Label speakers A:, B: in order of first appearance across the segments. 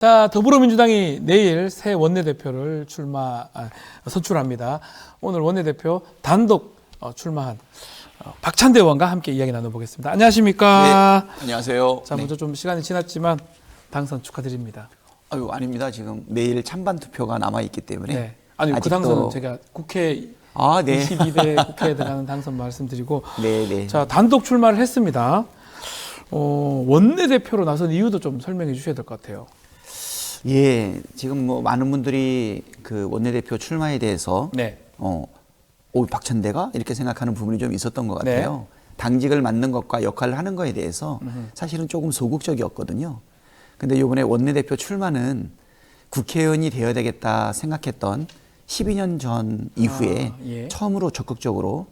A: 자, 더불어민주당이 내일 새 원내대표를 선출합니다. 오늘 원내대표 단독 출마한 박찬대 의원과 함께 이야기 나눠보겠습니다. 안녕하십니까?
B: 네, 안녕하세요.
A: 자, 먼저 좀 시간이 지났지만 당선 축하드립니다.
B: 아유, 아닙니다. 지금 내일 찬반 투표가 남아있기 때문에.
A: 네. 아니, 그 당선은 제가 국회 22대 국회에 들어가는 당선 말씀드리고.
B: 네.
A: 자, 단독 출마를 했습니다. 원내대표로 나선 이유도 좀 설명해 주셔야 될 것 같아요.
B: 예, 지금 뭐 많은 분들이 그 원내대표 출마에 대해서
A: 네.
B: 박찬대가 이렇게 생각하는 부분이 좀 있었던 것 같아요.
A: 네.
B: 당직을 맡는 것과 역할을 하는 거에 대해서 사실은 조금 소극적이었거든요. 근데 이번에 원내대표 출마는 국회의원이 되어야 되겠다 생각했던 12년 전 이후에
A: 예.
B: 처음으로 적극적으로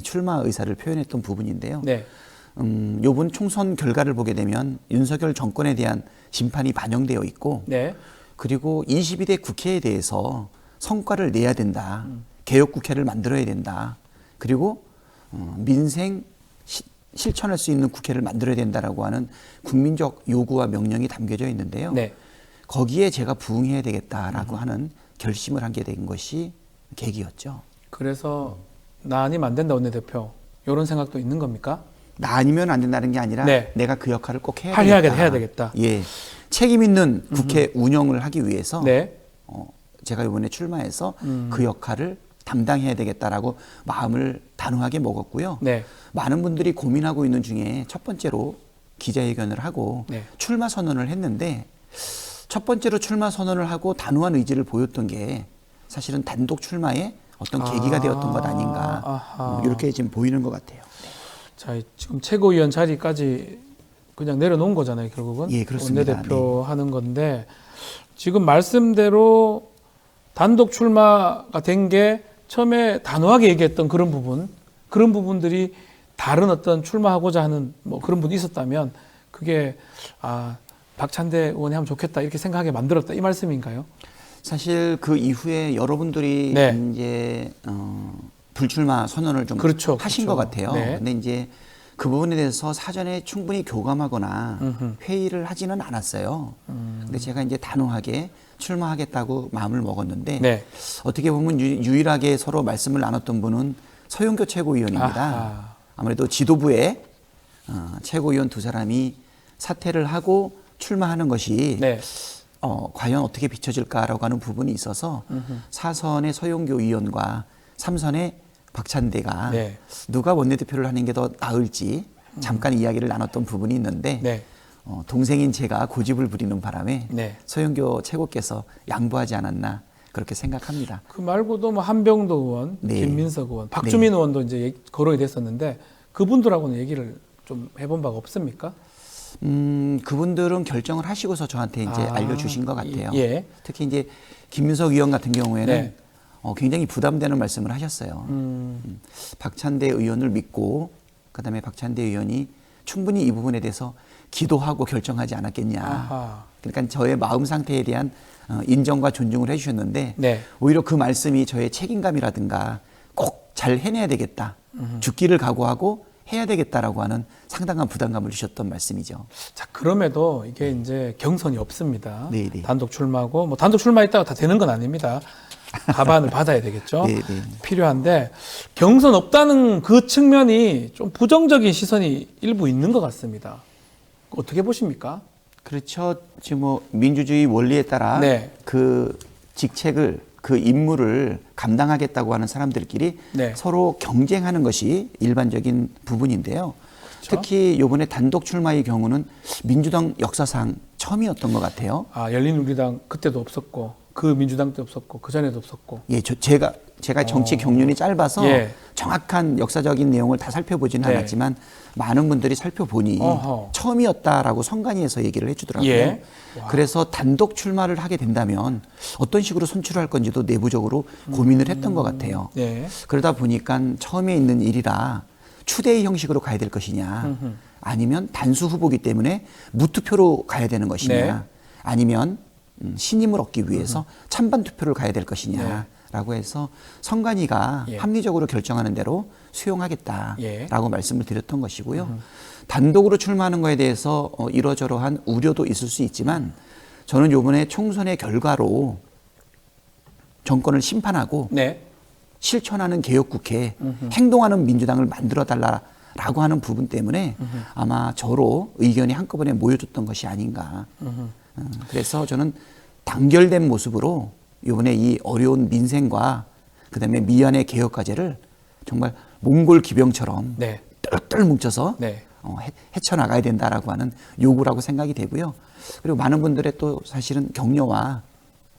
B: 출마 의사를 표현했던 부분인데요.
A: 네.
B: 요번 총선 결과를 보게 되면 윤석열 정권에 대한 심판이 반영되어 있고,
A: 네.
B: 그리고 22대 국회에 대해서 성과를 내야 된다. 개혁국회를 만들어야 된다. 그리고 민생 실천할 수 있는 국회를 만들어야 된다라고 하는 국민적 요구와 명령이 담겨져 있는데요.
A: 네.
B: 거기에 제가 부응해야 되겠다라고 하는 결심을 하게 된 것이 계기였죠.
A: 그래서 나 아니면 안 된다 원내대표 이런 생각도 있는 겁니까?
B: 나 아니면 안 된다는 게 아니라
A: 네.
B: 내가 그 역할을 꼭 해야
A: 해야 되겠다.
B: 예, 책임 있는 국회 운영을 하기 위해서
A: 네.
B: 제가 이번에 출마해서 그 역할을 담당해야 되겠다라고 마음을 단호하게 먹었고요.
A: 네.
B: 많은 분들이 고민하고 있는 중에 첫 번째로 기자회견을 하고
A: 네.
B: 출마 선언을 했는데, 첫 번째로 출마 선언을 하고 단호한 의지를 보였던 게 사실은 단독 출마의 어떤 계기가 되었던 것 아닌가, 이렇게 지금 보이는 것 같아요. 네.
A: 자, 지금 최고위원 자리까지 그냥 내려놓은 거잖아요, 결국은.
B: 예, 그렇습니다.
A: 원내대표 하는 건데, 지금 말씀대로 단독 출마가 된 게 처음에 단호하게 얘기했던 그런 부분들이 다른 어떤 출마하고자 하는 뭐 그런 분이 있었다면, 그게 박찬대 의원이 하면 좋겠다 이렇게 생각하게 만들었다 이 말씀인가요?
B: 사실 그 이후에 여러분들이
A: 네.
B: 이제 불출마 선언을 좀 하신 것 같아요.
A: 네.
B: 근데 이제 그 부분에 대해서 사전에 충분히 교감하거나 회의를 하지는 않았어요. 근데 제가 이제 단호하게 출마하겠다고 마음을 먹었는데,
A: 네.
B: 어떻게 보면 유일하게 서로 말씀을 나눴던 분은 서영교 최고위원입니다.
A: 아하.
B: 아무래도 지도부에 최고위원 두 사람이 사퇴를 하고 출마하는 것이
A: 네.
B: 과연 어떻게 비춰질까라고 하는 부분이 있어서 사선의 서영교 의원과 삼선의 박찬대가
A: 네.
B: 누가 원내대표를 하는 게 더 나을지 잠깐 이야기를 나눴던 부분이 있는데,
A: 네.
B: 동생인 제가 고집을 부리는 바람에
A: 네.
B: 서영교 최고께서 양보하지 않았나 그렇게 생각합니다.
A: 그 말고도 뭐 한병도 의원,
B: 네.
A: 김민석 의원, 박주민 의원도 이제 거론이 됐었는데 그분들하고는 얘기를 좀 해본 바가 없습니까?
B: 그분들은 결정을 하시고서 저한테 이제 알려주신 것 같아요.
A: 예.
B: 특히 이제 김민석 의원 같은 경우에는
A: 네.
B: 굉장히 부담되는 말씀을 하셨어요. 박찬대 의원을 믿고, 그다음에 박찬대 의원이 충분히 이 부분에 대해서 기도하고 결정하지 않았겠냐.
A: 아하.
B: 그러니까 저의 마음 상태에 대한 인정과 존중을 해주셨는데,
A: 네.
B: 오히려 그 말씀이 저의 책임감이라든가 꼭 잘 해내야 되겠다, 죽기를 각오하고 해야 되겠다라고 하는 상당한 부담감을 주셨던 말씀이죠.
A: 자, 그럼에도 이게 이제 경선이 없습니다.
B: 네네.
A: 단독 출마고, 뭐 단독 출마했다가 다 되는 건 아닙니다. 가반을 받아야 되겠죠.
B: 네네.
A: 필요한데, 경선 없다는 그 측면이 좀 부정적인 시선이 일부 있는 것 같습니다. 어떻게 보십니까?
B: 그렇죠. 지금 뭐 민주주의 원리에 따라
A: 네.
B: 그 직책을, 그 임무를 감당하겠다고 하는 사람들끼리
A: 네.
B: 서로 경쟁하는 것이 일반적인 부분인데요.
A: 그렇죠?
B: 특히 이번에 단독 출마의 경우는 민주당 역사상 처음이었던 것 같아요.
A: 열린우리당 그때도 없었고, 그 민주당 때 없었고, 그 전에도 없었고.
B: 예, 제가 정치 경륜이 짧아서
A: 예.
B: 정확한 역사적인 내용을 다 살펴보지는
A: 네.
B: 않았지만, 많은 분들이 살펴보니 처음이었다라고 선관위에서 얘기를 해주더라고요.
A: 예.
B: 그래서 단독 출마를 하게 된다면 어떤 식으로 선출할 건지도 내부적으로 고민을 했던 것 같아요.
A: 네.
B: 그러다 보니까 처음에 있는 일이라 추대의 형식으로 가야 될 것이냐, 아니면 단수 후보기 때문에 무투표로 가야 되는 것이냐,
A: 네.
B: 아니면 신임을 얻기 위해서 찬반 투표를 가야 될 것이냐라고 해서 선관위가
A: 예.
B: 합리적으로 결정하는 대로 수용하겠다라고
A: 예.
B: 말씀을 드렸던 것이고요. 단독으로 출마하는 것에 대해서 이러저러한 우려도 있을 수 있지만, 저는 요번에 총선의 결과로 정권을 심판하고
A: 네.
B: 실천하는 개혁국회, 행동하는 민주당을 만들어달라라고 하는 부분 때문에 아마 저로 의견이 한꺼번에 모여졌던 것이 아닌가. 그래서 저는 단결된 모습으로 이번에 이 어려운 민생과 그다음에 미연의 개혁 과제를 정말 몽골 기병처럼
A: 네.
B: 똘똘 뭉쳐서
A: 네.
B: 헤쳐나가야 된다라고 하는 요구라고 생각이 되고요. 그리고 많은 분들의 또 사실은 격려와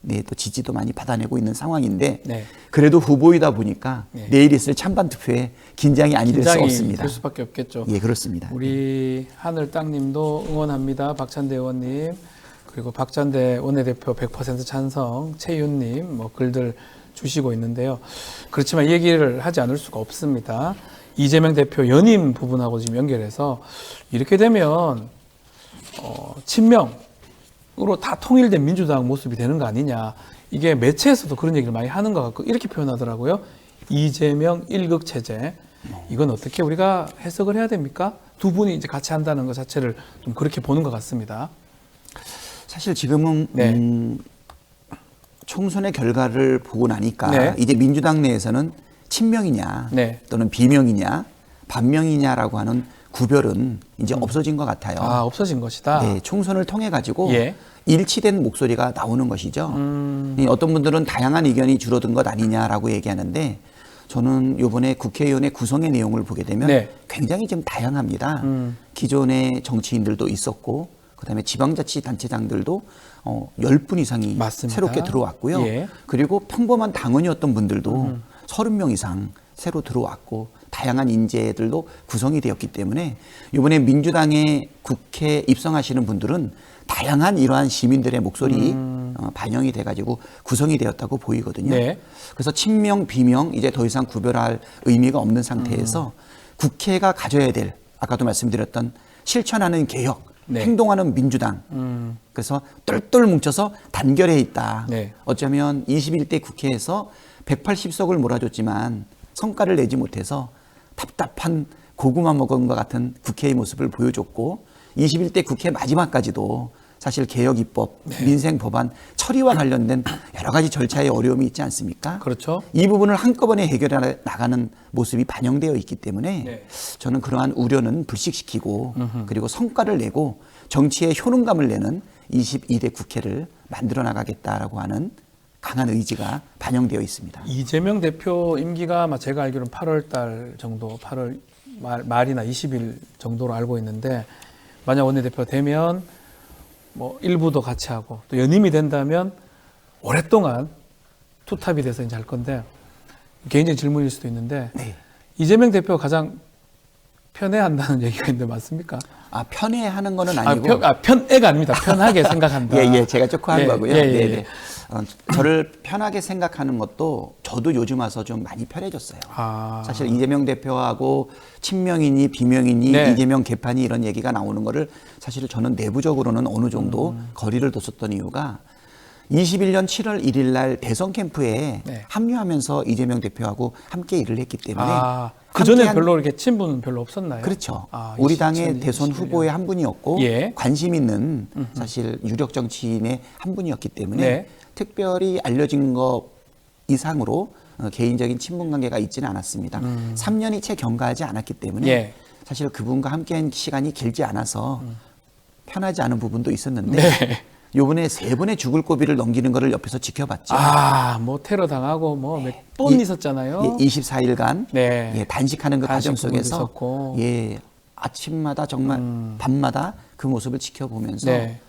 B: 네, 또 지지도 많이 받아내고 있는 상황인데
A: 네.
B: 그래도 후보이다 보니까
A: 네.
B: 내일 있을 찬반 투표에 긴장이 아니 될 수
A: 긴장이
B: 없습니다.
A: 될 수밖에 없겠죠.
B: 예, 그렇습니다.
A: 우리 하늘 땅님도 응원합니다. 박찬대 의원님, 그리고 박찬대 원내대표 100% 찬성, 최윤님 뭐 글들 주시고 있는데요. 그렇지만 얘기를 하지 않을 수가 없습니다. 이재명 대표 연임 부분하고 지금 연결해서 이렇게 되면 친명으로 다 통일된 민주당 모습이 되는 거 아니냐. 이게 매체에서도 그런 얘기를 많이 하는 것 같고 이렇게 표현하더라고요. 이재명 1극 체제. 이건 어떻게 우리가 해석을 해야 됩니까? 두 분이 이제 같이 한다는 것 자체를 좀 그렇게 보는 것 같습니다.
B: 사실 지금은
A: 네.
B: 총선의 결과를 보고 나니까
A: 네.
B: 이제 민주당 내에서는 친명이냐
A: 네.
B: 또는 비명이냐 반명이냐라고 하는 구별은 이제 없어진 것 같아요.
A: 아, 없어진 것이다.
B: 네, 총선을 통해 가지고
A: 예.
B: 일치된 목소리가 나오는 것이죠. 어떤 분들은 다양한 의견이 줄어든 것 아니냐라고 얘기하는데 저는 이번에 국회의원의 구성의 내용을 보게 되면
A: 네.
B: 굉장히 좀 다양합니다. 기존의 정치인들도 있었고 그다음에 지방자치단체장들도 10분 이상이
A: 맞습니다.
B: 새롭게 들어왔고요.
A: 예.
B: 그리고 평범한 당원이었던 분들도 30명 이상 새로 들어왔고 다양한 인재들도 구성이 되었기 때문에 이번에 민주당의 국회 입성하시는 분들은 다양한 이러한 시민들의 목소리 반영이 돼가지고 구성이 되었다고 보이거든요.
A: 네.
B: 그래서 친명, 비명 이제 더 이상 구별할 의미가 없는 상태에서 국회가 가져야 될 아까도 말씀드렸던 실천하는 개혁,
A: 네.
B: 행동하는 민주당. 그래서 똘똘 뭉쳐서 단결해 있다.
A: 네.
B: 어쩌면 21대 국회에서 180석을 몰아줬지만 성과를 내지 못해서 답답한 고구마 먹은 것 같은 국회의 모습을 보여줬고 21대 국회 마지막까지도 사실 개혁 입법, 민생 법안 처리와 관련된 여러 가지 절차의 어려움이 있지 않습니까?
A: 그렇죠.
B: 이 부분을 한꺼번에 해결해 나가는 모습이 반영되어 있기 때문에
A: 네.
B: 저는 그러한 우려는 불식시키고 그리고 성과를 내고 정치의 효능감을 내는 22대 국회를 만들어 나가겠다라고 하는 강한 의지가 반영되어 있습니다.
A: 이재명 대표 임기가 아마 제가 알기로는 8월 달 정도, 8월 말이나 20일 정도로 알고 있는데 만약 원내대표 되면 뭐 일부도 같이 하고 또 연임이 된다면 오랫동안 투탑이 돼서 이제 할 건데 개인적인 질문일 수도 있는데
B: 네.
A: 이재명 대표가 가장 편애한다는 얘기가 있는데 맞습니까?
B: 아, 편애하는 거는 아니고.
A: 편애가 아닙니다. 편하게 생각한다.
B: 예, 제가 조금 한
A: 예,
B: 거고요.
A: 예, 예,
B: 네,
A: 예.
B: 네. 저를 편하게 생각하는 것도 저도 요즘 와서 좀 많이 편해졌어요.
A: 아.
B: 사실 이재명 대표하고 친명이니 비명이니
A: 네.
B: 이재명 개판이 이런 얘기가 나오는 거를 사실 저는 내부적으로는 어느 정도 거리를 뒀었던 이유가 21년 7월 1일 날 대선 캠프에
A: 네.
B: 합류하면서 이재명 대표하고 함께 일을 했기 때문에
A: 그 전에
B: 함께한-
A: 별로 이렇게 친분은 별로 없었나요?
B: 그렇죠.
A: 아,
B: 우리 당의
A: 2021
B: 대선 후보의 한 분이었고
A: 예.
B: 관심 있는 사실 유력 정치인의 한 분이었기 때문에
A: 네.
B: 특별히 알려진 것 이상으로 개인적인 친분 관계가 있지는 않았습니다. 3년이 채 경과하지 않았기 때문에
A: 예.
B: 사실 그분과 함께한 시간이 길지 않아서 편하지 않은 부분도 있었는데
A: 네.
B: 요번에 3번의 죽을 고비를 넘기는 거를 옆에서 지켜봤죠.
A: 뭐 테러 당하고 뭐 몇 번
B: 예,
A: 있었잖아요.
B: 24일간
A: 네.
B: 단식하는 그 과정
A: 단식 부분도
B: 속에서
A: 있었고.
B: 아침마다 정말 밤마다 그 모습을 지켜보면서
A: 네.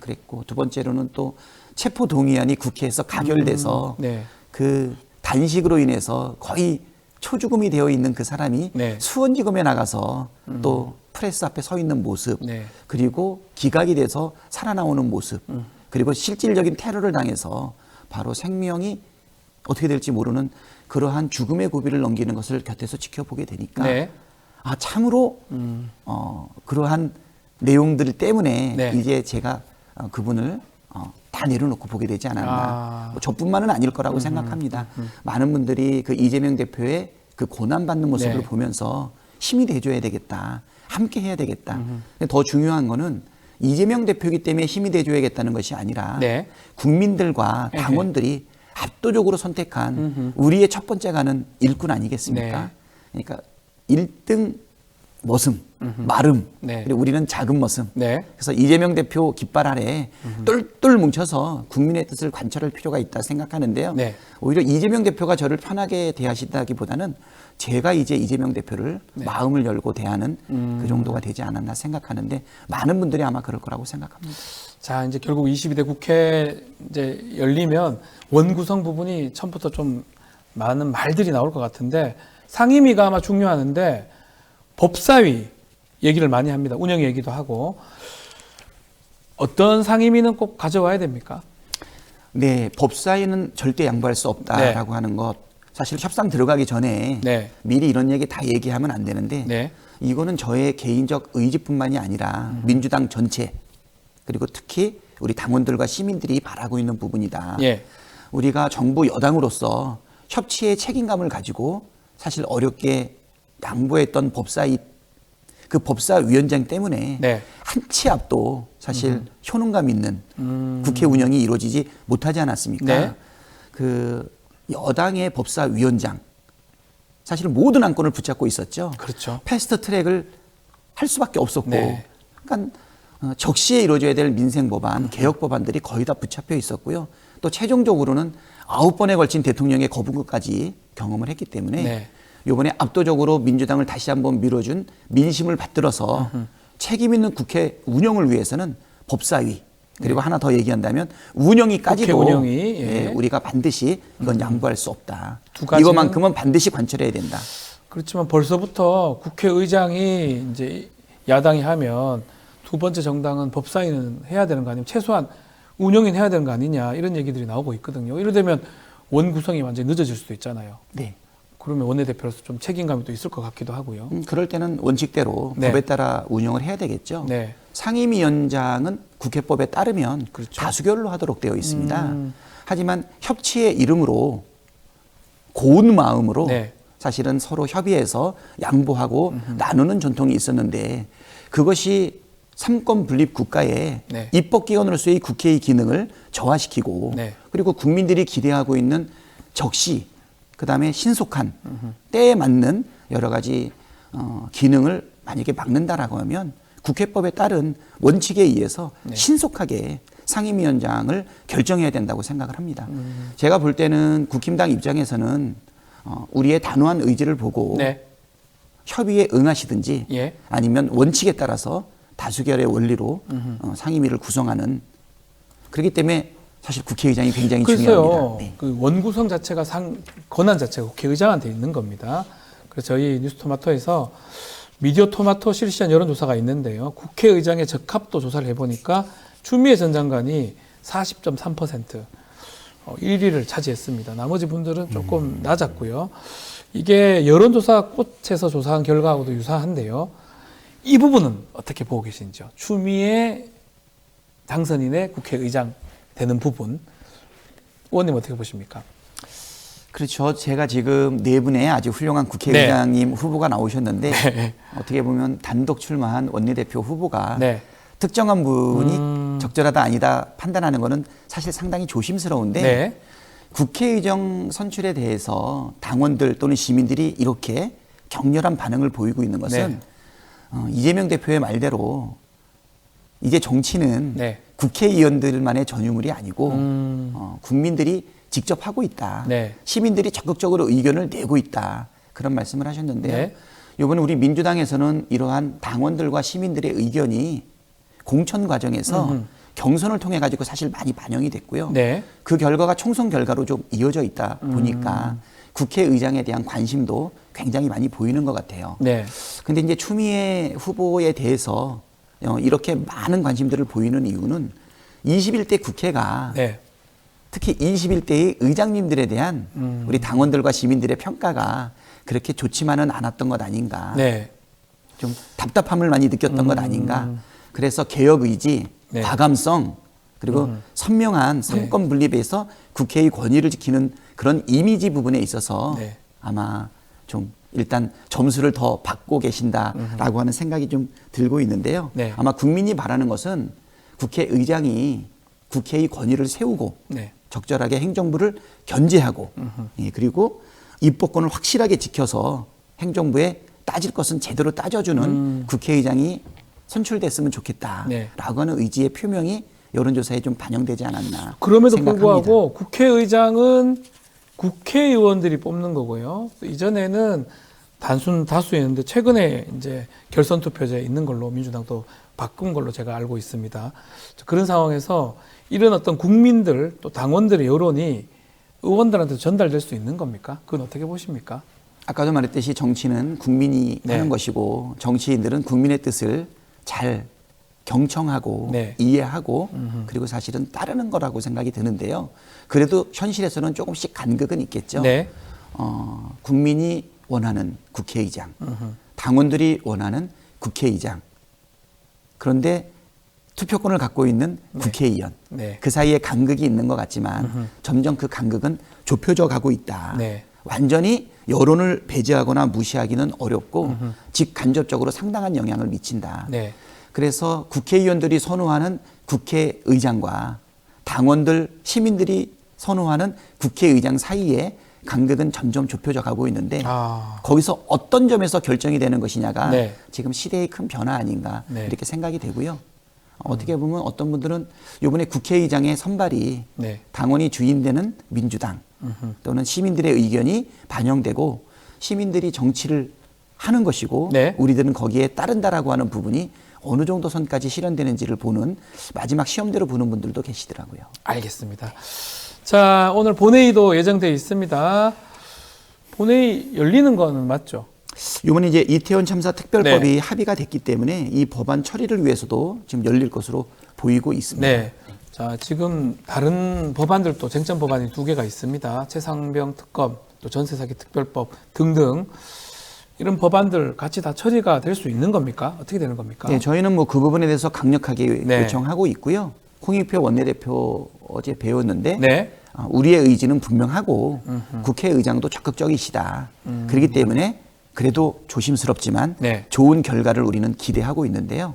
B: 그랬고 두 번째로는 또 체포 동의안이 국회에서 가결돼서
A: 네.
B: 그 단식으로 인해서 거의 초죽음이 되어 있는 그 사람이
A: 네.
B: 수원지검에 나가서 또 프레스 앞에 서 있는 모습
A: 네.
B: 그리고 기각이 돼서 살아나오는 모습 그리고 실질적인 테러를 당해서 바로 생명이 어떻게 될지 모르는 그러한 죽음의 고비를 넘기는 것을 곁에서 지켜보게 되니까
A: 네.
B: 참으로 그러한 내용들 때문에
A: 네.
B: 이제 제가 그분을 다 내려놓고 보게 되지 않았나. 뭐 저뿐만은 아닐 거라고 생각합니다. 많은 분들이 그 이재명 대표의 그 고난받는 모습을
A: 네.
B: 보면서 힘이 돼줘야 되겠다. 함께 해야 되겠다. 근데 더 중요한 거는 이재명 대표이기 때문에 힘이 돼줘야겠다는 것이 아니라
A: 네.
B: 국민들과 당원들이 압도적으로 선택한 우리의 첫 번째 가는 일꾼 아니겠습니까? 그러니까 1등 머슴, 마름,
A: 네.
B: 그리고 우리는 작은 머슴.
A: 네.
B: 그래서 이재명 대표 깃발 아래 똘똘 뭉쳐서 국민의 뜻을 관철할 필요가 있다 생각하는데요.
A: 네.
B: 오히려 이재명 대표가 저를 편하게 대하시다기보다는 제가 이제 이재명 대표를 마음을 열고 대하는 그 정도가 되지 않았나 생각하는데 많은 분들이 아마 그럴 거라고 생각합니다.
A: 자, 이제 결국 22대 국회 이제 열리면 원구성 부분이 처음부터 좀 많은 말들이 나올 것 같은데 상임위가 아마 중요하는데 법사위 얘기를 많이 합니다. 운영 얘기도 하고 어떤 상임위는 꼭 가져와야 됩니까?
B: 네, 법사위는 절대 양보할 수 없다라고 하는 것. 사실 협상 들어가기 전에
A: 네.
B: 미리 이런 얘기 다 얘기하면 안 되는데
A: 네.
B: 이거는 저의 개인적 의지뿐만이 아니라 민주당 전체 그리고 특히 우리 당원들과 시민들이 바라고 있는 부분이다.
A: 예.
B: 우리가 정부 여당으로서 협치의 책임감을 가지고 사실 어렵게 양보했던 법사위 그 법사위원장 때문에
A: 네.
B: 한 치 앞도 사실 효능감 있는 국회 운영이 이루어지지 못하지 않았습니까?
A: 네.
B: 그 여당의 법사위원장 사실 모든 안건을 붙잡고 있었죠.
A: 그렇죠.
B: 패스트 트랙을 할 수밖에 없었고,
A: 네.
B: 그러니까 적시에 이루어져야 될 민생 법안, 개혁 법안들이 거의 다 붙잡혀 있었고요. 또 최종적으로는 9번에 걸친 대통령의 거부까지 경험을 했기 때문에
A: 네.
B: 이번에 압도적으로 민주당을 다시 한번 밀어준 민심을 받들어서 책임 있는 국회 운영을 위해서는 법사위 그리고 하나 더 얘기한다면 운영위까지도
A: 국회 운영위, 예.
B: 우리가 반드시 이건 양보할 수 없다.
A: 두 가지는-
B: 이것만큼은 반드시 관철해야 된다.
A: 그렇지만 벌써부터 국회의장이 이제 야당이 하면 두 번째 정당은 법사위는 해야 되는 거 아니면 최소한 운영위는 해야 되는 거 아니냐 이런 얘기들이 나오고 있거든요. 이러 되면 원 구성이 완전히 늦어질 수도 있잖아요.
B: 네.
A: 그러면 원내대표로서 좀 책임감이 또 있을 것 같기도 하고요.
B: 그럴 때는 원칙대로
A: 네.
B: 법에 따라 운영을 해야 되겠죠.
A: 네.
B: 상임위원장은 국회법에 따르면
A: 그렇죠.
B: 다수결로 하도록 되어 있습니다. 하지만 협치의 이름으로 고운 마음으로
A: 네.
B: 사실은 서로 협의해서 양보하고 나누는 전통이 있었는데 그것이 삼권 분립 국가의
A: 네.
B: 입법기관으로서의 국회의 기능을 저하시키고
A: 네.
B: 그리고 국민들이 기대하고 있는 적시 그다음에 신속한 때에 맞는 여러 가지 기능을 만약에 막는다라고 하면 국회법에 따른 원칙에 의해서
A: 네.
B: 신속하게 상임위원장을 결정해야 된다고 생각을 합니다. 제가 볼 때는 국힘당 입장에서는 우리의 단호한 의지를 보고
A: 네.
B: 협의에 응하시든지
A: 예.
B: 아니면 원칙에 따라서 다수결의 원리로 상임위를 구성하는 그렇기 때문에 사실 국회의장이 굉장히
A: 글쎄요.
B: 중요합니다. 네.
A: 그 원구성 자체가 권한 자체가 국회의장한테 있는 겁니다. 그래서 저희 뉴스토마토에서 미디어 토마토 실시한 여론조사가 있는데요. 국회의장의 적합도 조사를 해보니까 추미애 전 장관이 40.3% 1위를 차지했습니다. 나머지 분들은 조금 낮았고요. 이게 여론조사 꽃에서 조사한 결과하고도 유사한데요. 이 부분은 어떻게 보고 계신지요? 추미애 당선인의 국회의장 되는 부분. 의원님 어떻게 보십니까?
B: 그렇죠. 제가 지금 네 분의 아주 훌륭한 국회의장님 후보가 나오셨는데
A: 네.
B: 어떻게 보면 단독 출마한 원내대표 후보가
A: 네.
B: 특정한 분이 적절하다 아니다 판단하는 것은 사실 상당히 조심스러운데
A: 네.
B: 국회의장 선출에 대해서 당원들 또는 시민들이 이렇게 격렬한 반응을 보이고 있는 것은 이재명 대표의 말대로 이제 정치는
A: 네.
B: 국회의원들만의 전유물이 아니고 국민들이 직접 하고 있다.
A: 네.
B: 시민들이 적극적으로 의견을 내고 있다. 그런 말씀을 하셨는데요.
A: 네.
B: 이번에 우리 민주당에서는 이러한 당원들과 시민들의 의견이 공천 과정에서 경선을 통해 가지고 사실 많이 반영이 됐고요.
A: 네.
B: 그 결과가 총선 결과로 좀 이어져 있다 보니까 국회의장에 대한 관심도 굉장히 많이 보이는 것 같아요.
A: 네.
B: 근데 이제 추미애 후보에 대해서 이렇게 많은 관심들을 보이는 이유는 21대 국회가
A: 네.
B: 특히 21대의 의장님들에 대한 우리 당원들과 시민들의 평가가 그렇게 좋지만은 않았던 것 아닌가.
A: 네.
B: 좀 답답함을 많이 느꼈던 것 아닌가. 그래서 개혁 의지,
A: 네.
B: 과감성, 그리고 선명한 삼권 분립에서 국회의 권위를 지키는 그런 이미지 부분에 있어서
A: 네.
B: 아마 좀 일단 점수를 더 받고 계신다라고 하는 생각이 좀 들고 있는데요.
A: 네.
B: 아마 국민이 바라는 것은 국회의장이 국회의 권위를 세우고
A: 네.
B: 적절하게 행정부를 견제하고 예, 그리고 입법권을 확실하게 지켜서 행정부에 따질 것은 제대로 따져주는 국회의장이 선출됐으면 좋겠다라고
A: 네.
B: 하는 의지의 표명이 여론조사에 좀 반영되지 않았나
A: 그럼에도
B: 생각합니다.
A: 불구하고 국회의장은 국회의원들이 뽑는 거고요. 이전에는 단순 다수였는데 최근에 이제 결선 투표제에 있는 걸로 민주당도 바꾼 걸로 제가 알고 있습니다. 그런 상황에서 이런 어떤 국민들 또 당원들의 여론이 의원들한테 전달될 수 있는 겁니까? 그건 어떻게 보십니까?
B: 아까도 말했듯이 정치는 국민이
A: 네.
B: 하는 것이고 정치인들은 국민의 뜻을 잘 경청하고
A: 네.
B: 이해하고 그리고 사실은 따르는 거라고 생각이 드는데요. 그래도 현실에서는 조금씩 간극은 있겠죠.
A: 네.
B: 국민이 원하는 국회의장, 당원들이 원하는 국회의장. 그런데 투표권을 갖고 있는 국회의원.
A: 네.
B: 그 사이에 간극이 있는 것 같지만 점점 그 간극은 좁혀져 가고 있다.
A: 네.
B: 완전히 여론을 배제하거나 무시하기는 어렵고 직간접적으로 상당한 영향을 미친다.
A: 네.
B: 그래서 국회의원들이 선호하는 국회의장과 당원들, 시민들이 선호하는 국회의장 사이에 간극은 점점 좁혀져 가고 있는데 거기서 어떤 점에서 결정이 되는 것이냐가
A: 네.
B: 지금 시대의 큰 변화 아닌가
A: 네.
B: 이렇게 생각이 되고요. 어떻게 보면 어떤 분들은 이번에 국회의장의 선발이
A: 네.
B: 당원이 주인되는 민주당 또는 시민들의 의견이 반영되고 시민들이 정치를 하는 것이고
A: 네.
B: 우리들은 거기에 따른다라고 하는 부분이 어느 정도 선까지 실현되는지를 보는 마지막 시험대로 보는 분들도 계시더라고요.
A: 알겠습니다. 자, 오늘 본회의도 예정되어 있습니다. 본회의 열리는 거는 맞죠?
B: 이번에 이제 이태원 참사 특별법이
A: 네.
B: 합의가 됐기 때문에 이 법안 처리를 위해서도 지금 열릴 것으로 보이고 있습니다.
A: 네. 자, 지금 다른 법안들도 쟁점 법안이 2개가 있습니다. 최상병 특검, 또 전세 사기 특별법 등등 이런 법안들 같이 다 처리가 될 수 있는 겁니까? 어떻게 되는 겁니까?
B: 네, 저희는 뭐 그 부분에 대해서 강력하게
A: 네.
B: 요청하고 있고요. 홍익표 원내대표 어제 배웠는데
A: 네.
B: 우리의 의지는 분명하고 국회의장도 적극적이시다. 그렇기 때문에 그래도 조심스럽지만
A: 네.
B: 좋은 결과를 우리는 기대하고 있는데요.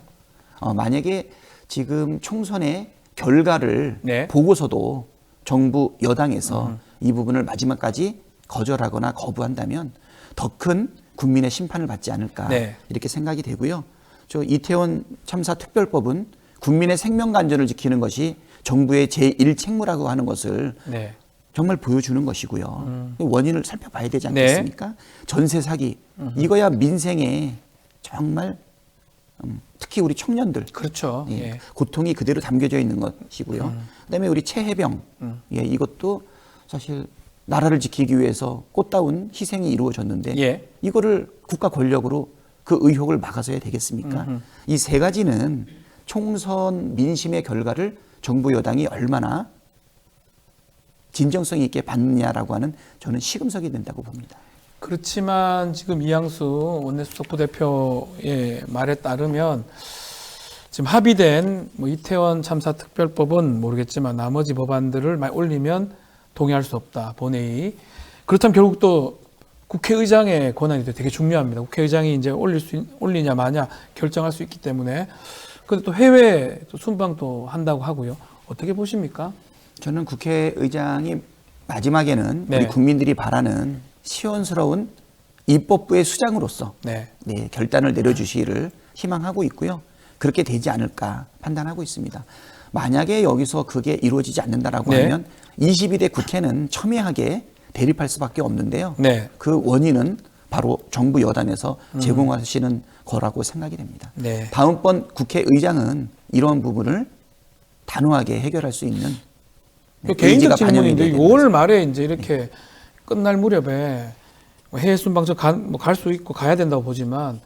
B: 만약에 지금 총선의 결과를
A: 네.
B: 보고서도 정부 여당에서 이 부분을 마지막까지 거절하거나 거부한다면 더 큰 국민의 심판을 받지 않을까
A: 네.
B: 이렇게 생각이 되고요. 저 이태원 참사 특별법은 국민의 생명과 안전을 지키는 것이 정부의 제1책무라고 하는 것을
A: 네.
B: 정말 보여주는 것이고요. 원인을 살펴봐야 되지
A: 네.
B: 않겠습니까? 전세 사기 이거야 민생에 정말 특히 우리 청년들
A: 그렇죠.
B: 예,
A: 예.
B: 고통이 그대로 담겨져 있는 것이고요. 그다음에 우리 최혜병 예, 이것도 사실 나라를 지키기 위해서 꽃다운 희생이 이루어졌는데
A: 예.
B: 이거를 국가 권력으로 그 의혹을 막아서야 되겠습니까? 이 세 가지는 총선 민심의 결과를 정부 여당이 얼마나 진정성 있게 받느냐라고 하는 저는 시금석이 된다고 봅니다.
A: 그렇지만 지금 이양수 원내수석 부대표의 말에 따르면 지금 합의된 뭐 이태원 참사 특별법은 모르겠지만 나머지 법안들을 올리면 동의할 수 없다. 본회의. 그렇다면 결국 또 국회의장의 권한이 되게 중요합니다. 국회의장이 이제 올리냐 마냐 결정할 수 있기 때문에. 근데 또 해외 또 순방도 한다고 하고요. 어떻게 보십니까?
B: 저는 국회의장이 마지막에는
A: 네.
B: 우리 국민들이 바라는 시원스러운 입법부의 수장으로서
A: 네.
B: 네, 결단을 내려주시기를 희망하고 있고요. 그렇게 되지 않을까 판단하고 있습니다. 만약에 여기서 그게 이루어지지 않는다라고
A: 네.
B: 하면 22대 국회는 첨예하게 대립할 수밖에 없는데요.
A: 네.
B: 그 원인은 바로 정부 여당에서 제공하시는 거라고 생각이 됩니다.
A: 네.
B: 다음번 국회의장은 이러한 부분을 단호하게 해결할 수 있는
A: 개인적 질문인데
B: 되는
A: 5월 말에 이제 이렇게 끝날 무렵에 해외 순방 갈 수 있고 가야 된다고 보지만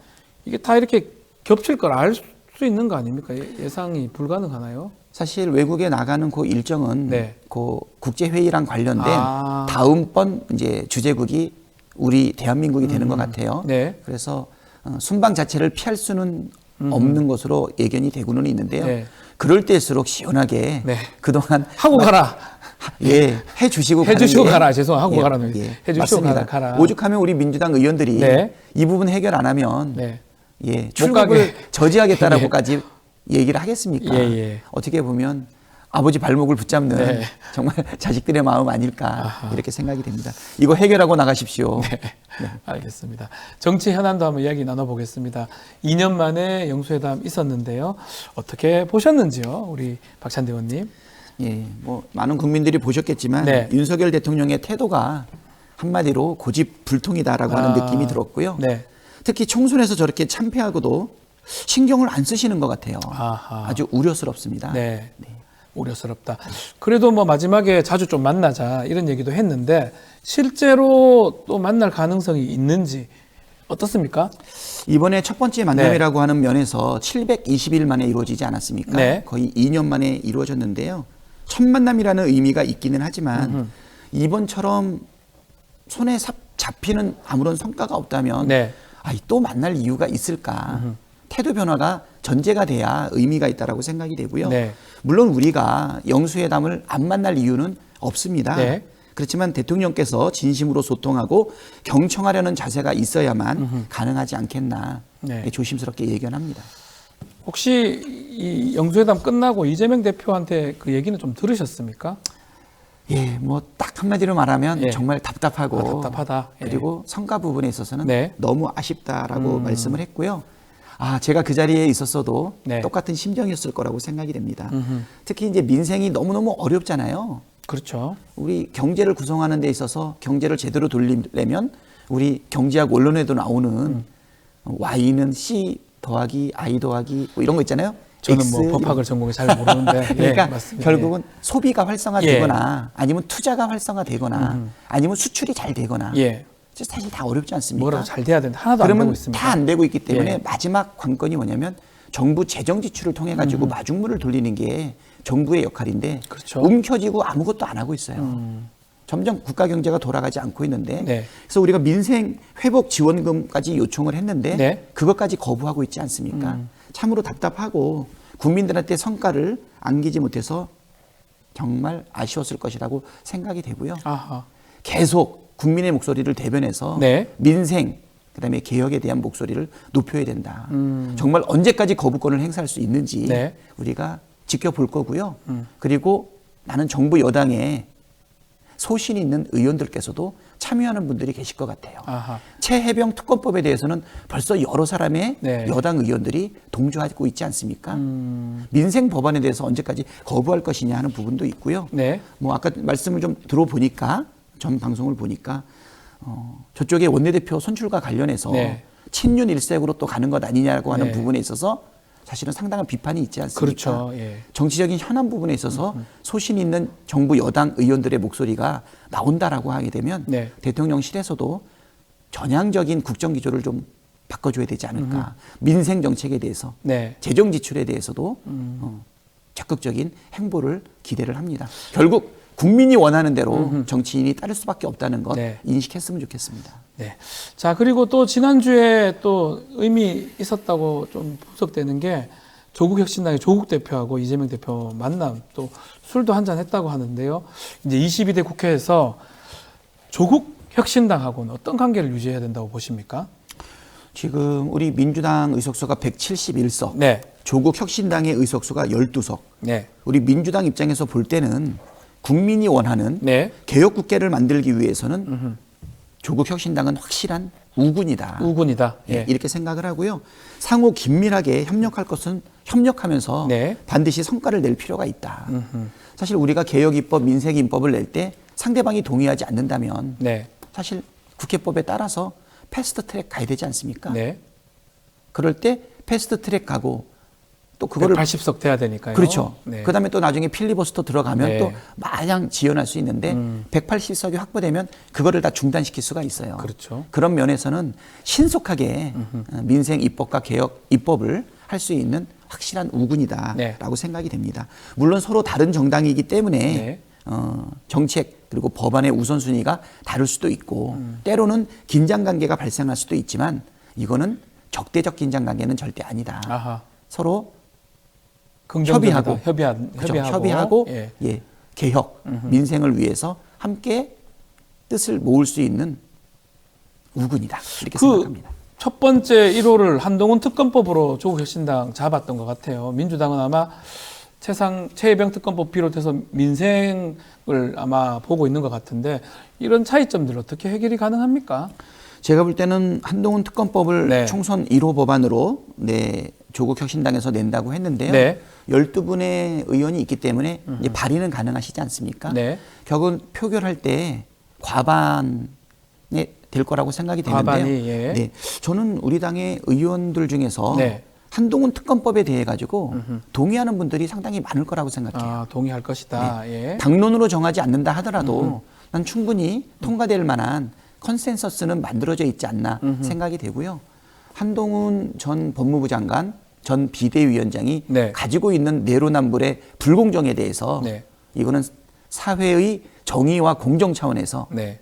A: 이게 다 이렇게 겹칠 걸 알 수 있는 거 아닙니까? 예상이 불가능하나요?
B: 사실 외국에 나가는 그 일정은
A: 네.
B: 그 국제 회의랑 관련된
A: 아.
B: 다음번 이제 주재국이 우리 대한민국이 되는 것 같아요.
A: 네.
B: 그래서 순방 자체를 피할 수는 없는 것으로 예견이 되고는 있는데요.
A: 네.
B: 그럴 때일수록 시원하게
A: 네.
B: 그동안
A: 하고 가라.
B: 예, 해주시고
A: 해주시고
B: 가는 게-
A: 가라. 죄송하고
B: 예,
A: 가라는
B: 예,
A: 해주시고
B: 맞습니다.
A: 가라.
B: 오죽하면 우리 민주당 의원들이
A: 네.
B: 이 부분 해결 안 하면
A: 네.
B: 예,
A: 못
B: 출국을
A: 가게.
B: 저지하겠다라고까지 얘기를 하겠습니까?
A: 예, 예.
B: 어떻게 보면 아버지 발목을 붙잡는
A: 네.
B: 정말 자식들의 마음 아닐까
A: 아하.
B: 이렇게 생각이 됩니다. 이거 해결하고 나가십시오.
A: 네. 알겠습니다. 정치 현안도 한번 이야기 나눠보겠습니다. 2년 만에 영수회담 있었는데요. 어떻게 보셨는지요, 우리 박찬대 의원님?
B: 예, 뭐 많은 국민들이 보셨겠지만
A: 네.
B: 윤석열 대통령의 태도가 한마디로 고집불통이다라고 하는 느낌이 들었고요.
A: 네.
B: 특히 총선에서 저렇게 참패하고도 신경을 안 쓰시는 것 같아요.
A: 아하.
B: 아주 우려스럽습니다.
A: 네. 우려스럽다. 그래도 뭐 마지막에 자주 좀 만나자 이런 얘기도 했는데 실제로 또 만날 가능성이 있는지 어떻습니까?
B: 이번에 첫 번째 만남이라고 하는 면에서 720일 만에 이루어지지 않았습니까?
A: 네.
B: 거의 2년 만에 이루어졌는데요. 첫 만남이라는 의미가 있기는 하지만 이번처럼 손에 잡히는 아무런 성과가 없다면
A: 네.
B: 또 만날 이유가 있을까? 태도 변화가 전제가 돼야 의미가 있다라고 생각이 되고요.
A: 네.
B: 물론 우리가 영수회담을 안 만날 이유는 없습니다.
A: 네.
B: 그렇지만 대통령께서 진심으로 소통하고 경청하려는 자세가 있어야만 가능하지 않겠나
A: 네.
B: 조심스럽게 예견합니다.
A: 혹시 이 영수회담 끝나고 이재명 대표한테 그 얘기는 좀 들으셨습니까?
B: 예, 뭐 딱 한마디로 말하면
A: 예.
B: 정말 답답하고
A: 답답하다. 예.
B: 그리고 성과 부분에 있어서는
A: 네.
B: 너무 아쉽다라고 말씀을 했고요. 제가 그 자리에 있었어도
A: 네.
B: 똑같은 심정이었을 거라고 생각이 됩니다. 특히 이제 민생이 너무너무 어렵잖아요.
A: 그렇죠.
B: 우리 경제를 구성하는 데 있어서 경제를 제대로 돌리려면 우리 경제학 원론에도 나오는 Y는 C 더하기 I 더하기 뭐 이런 거 있잖아요.
A: 저는
B: X
A: 뭐 법학을 전공해 잘 모르는데
B: 그러니까
A: 예, 맞습니다.
B: 결국은 소비가 활성화되거나 아니면 투자가 활성화되거나 아니면 수출이 잘 되거나
A: 예.
B: 사실 다 어렵지 않습니까?
A: 뭐라고 잘 돼야 되는데 하나도 안 되고
B: 그러면
A: 있습니다.
B: 다 안 되고 있기 때문에
A: 예.
B: 마지막 관건이 뭐냐면 정부 재정 지출을 통해 가지고 마중물을 돌리는 게 정부의 역할인데
A: 그렇죠.
B: 움켜쥐고 아무것도 안 하고 있어요. 점점 국가 경제가 돌아가지 않고 있는데
A: 네.
B: 그래서 우리가 민생 회복 지원금까지 요청을 했는데
A: 네.
B: 그것까지 거부하고 있지 않습니까? 참으로 답답하고 국민들한테 성과를 안기지 못해서 정말 아쉬웠을 것이라고 생각이 되고요.
A: 아하.
B: 계속 국민의 목소리를 대변해서
A: 네.
B: 민생 그다음에 개혁에 대한 목소리를 높여야 된다. 정말 언제까지 거부권을 행사할 수 있는지
A: 네.
B: 우리가 지켜볼 거고요. 그리고 나는 정부 여당에 소신 있는 의원들께서도 참여하는 분들이 계실 것 같아요.
A: 아하.
B: 최해병 특검법에 대해서는 벌써 여러 사람의
A: 네.
B: 여당 의원들이 동조하고 있지 않습니까? 민생 법안에 대해서 언제까지 거부할 것이냐 하는 부분도 있고요.
A: 네.
B: 뭐 아까 말씀을 좀 들어보니까 전 방송을 보니까 저쪽에 원내대표 선출과 관련해서
A: 네.
B: 친윤 일색으로 또 가는 것 아니냐고 하는
A: 네.
B: 부분에 있어서 사실은 상당한 비판이 있지 않습니까?
A: 그렇죠. 예.
B: 정치적인 현안 부분에 있어서 소신 있는 정부 여당 의원들의 목소리가 나온다라고 하게 되면
A: 네.
B: 대통령실에서도 전향적인 국정 기조를 좀 바꿔줘야 되지 않을까. 민생 정책에 대해서,
A: 네.
B: 재정 지출에 대해서도 적극적인 행보를 기대를 합니다. 결국 국민이 원하는 대로 정치인이 따를 수밖에 없다는 것
A: 네.
B: 인식했으면 좋겠습니다.
A: 네. 자, 그리고 또 지난주에 또 의미 있었다고 좀 분석되는 게 조국 혁신당의 조국 대표하고 이재명 대표 만남 또 술도 한잔 했다고 하는데요. 이제 22대 국회에서 조국 혁신당하고는 어떤 관계를 유지해야 된다고 보십니까?
B: 지금 우리 민주당 의석수가 171석,
A: 네.
B: 조국 혁신당의 의석수가 12석.
A: 네.
B: 우리 민주당 입장에서 볼 때는 국민이 원하는
A: 네.
B: 개혁 국회를 만들기 위해서는 조국 혁신당은 확실한 우군이다.
A: 우군이다. 예.
B: 이렇게 생각을 하고요. 상호 긴밀하게 협력할 것은 협력하면서
A: 네.
B: 반드시 성과를 낼 필요가 있다. 사실 우리가 개혁 입법, 민생 입법을 낼 때 상대방이 동의하지 않는다면
A: 네.
B: 사실 국회법에 따라서 패스트 트랙 가야 되지 않습니까?
A: 네.
B: 그럴 때 패스트 트랙 가고 또 그거를
A: 180석 돼야 되니까요.
B: 그렇죠.
A: 네.
B: 그다음에 또 나중에 필리버스터 들어가면
A: 네.
B: 또 마냥 지연할 수 있는데 180석이 확보되면 그거를 다 중단시킬 수가 있어요.
A: 그렇죠.
B: 그런 면에서는 신속하게 민생 입법과 개혁 입법을 할 수 있는 확실한 우군이다라고
A: 네.
B: 생각이 됩니다. 물론 서로 다른 정당이기 때문에
A: 네.
B: 정책 그리고 법안의 우선순위가 다를 수도 있고 때로는 긴장 관계가 발생할 수도 있지만 이거는 적대적 긴장 관계는 절대 아니다.
A: 아하.
B: 서로
A: 긍정적이다.
B: 협의하고. 그렇죠.
A: 협의하고.
B: 협의하고
A: 예.
B: 예. 개혁, 민생을 위해서 함께 뜻을 모을 수 있는 우군이다. 이렇게 생각합니다.
A: 첫 번째 1호를 한동훈 특검법으로 조국혁신당 잡았던 것 같아요. 민주당은 아마 최혜병 특검법 비롯해서 민생을 아마 보고 있는 것 같은데 이런 차이점들 어떻게 해결이 가능합니까?
B: 제가 볼 때는 한동훈 특검법을
A: 네.
B: 총선 1호 법안으로 조국혁신당에서 낸다고 했는데요.
A: 네.
B: 12분의 의원이 있기 때문에 이제 발의는 가능하시지 않습니까?
A: 네.
B: 결국은 표결할 때 과반에 될 거라고 생각이 되는데요.
A: 과반이, 예.
B: 네, 저는 우리 당의 의원들 중에서
A: 네.
B: 한동훈 특검법에 대해 가지고 동의하는 분들이 상당히 많을 거라고 생각해요.
A: 아, 동의할 것이다. 예.
B: 당론으로 정하지 않는다 하더라도 난 충분히 통과될 만한 컨센서스는 만들어져 있지 않나 생각이 되고요. 한동훈 전 법무부 장관, 전 비대위원장이
A: 네.
B: 가지고 있는 내로남불의 불공정에 대해서
A: 네.
B: 이거는 사회의 정의와 공정 차원에서
A: 네.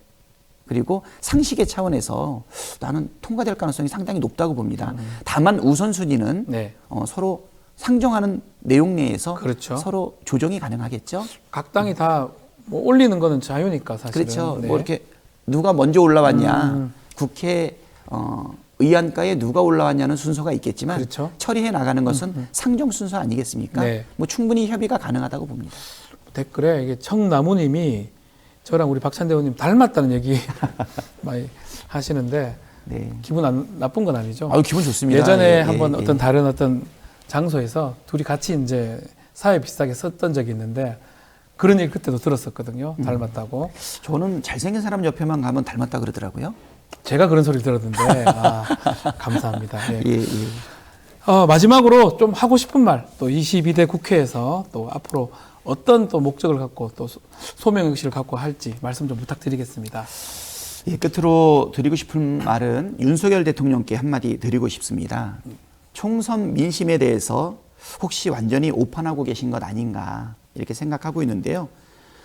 B: 그리고 상식의 차원에서 나는 통과될 가능성이 상당히 높다고 봅니다. 다만 우선순위는
A: 네.
B: 서로 상정하는 내용 내에서
A: 그렇죠.
B: 서로 조정이 가능하겠죠.
A: 각 당이 다 뭐 올리는 거는 자유니까 사실은.
B: 그렇죠.
A: 네.
B: 뭐 이렇게 누가 먼저 올라왔냐, 국회 의안가에 누가 올라왔냐는 순서가 있겠지만
A: 그렇죠.
B: 처리해 나가는 것은 상정 순서 아니겠습니까?
A: 네.
B: 뭐 충분히 협의가 가능하다고 봅니다.
A: 댓글에 이게 청나무님이 저랑 우리 박찬대 의원님 닮았다는 얘기 많이 하시는데
B: 네.
A: 기분 나쁜 건 아니죠.
B: 아유, 기분 좋습니다.
A: 예전에
B: 예,
A: 한번
B: 예,
A: 어떤
B: 예.
A: 다른 어떤 장소에서 둘이 같이 이제 사회 비슷하게 썼던 적이 있는데 그런 얘기 그때도 들었었거든요. 닮았다고.
B: 저는 잘생긴 사람 옆에만 가면 닮았다 그러더라고요.
A: 제가 그런 소리를 들었는데 감사합니다. 예.
B: 예, 예.
A: 마지막으로 좀 하고 싶은 말, 또 22대 국회에서 또 앞으로 어떤 또 목적을 갖고 또 소명 의식을 갖고 할지 말씀 좀 부탁드리겠습니다.
B: 예, 끝으로 드리고 싶은 말은 윤석열 대통령께 한마디 드리고 싶습니다. 총선 민심에 대해서 혹시 완전히 오판하고 계신 것 아닌가 이렇게 생각하고 있는데요.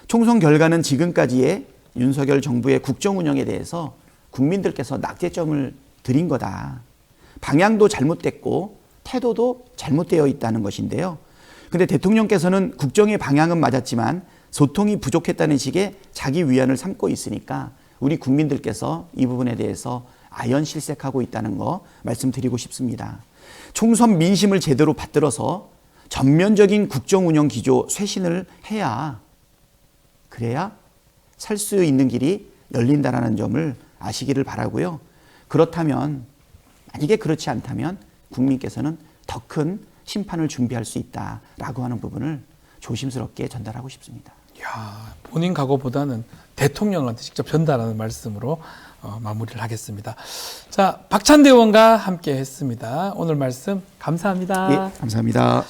B: 총선 결과는 지금까지의 윤석열 정부의 국정 운영에 대해서 국민들께서 낙제점을 드린 거다. 방향도 잘못됐고 태도도 잘못되어 있다는 것인데요. 근데 대통령께서는 국정의 방향은 맞았지만 소통이 부족했다는 식의 자기 위안을 삼고 있으니까 우리 국민들께서 이 부분에 대해서 아연실색하고 있다는 거 말씀드리고 싶습니다. 총선 민심을 제대로 받들어서 전면적인 국정 운영 기조 쇄신을 해야 그래야 살 수 있는 길이 열린다라는 점을 아시기를 바라고요. 그렇다면 만약에 그렇지 않다면 국민께서는 더 큰 심판을 준비할 수 있다라고 하는 부분을 조심스럽게 전달하고 싶습니다.
A: 야, 본인 각오보다는 대통령한테 직접 전달하는 말씀으로 마무리를 하겠습니다. 자, 박찬대 의원과 함께 했습니다. 오늘 말씀 감사합니다.
B: 예, 감사합니다.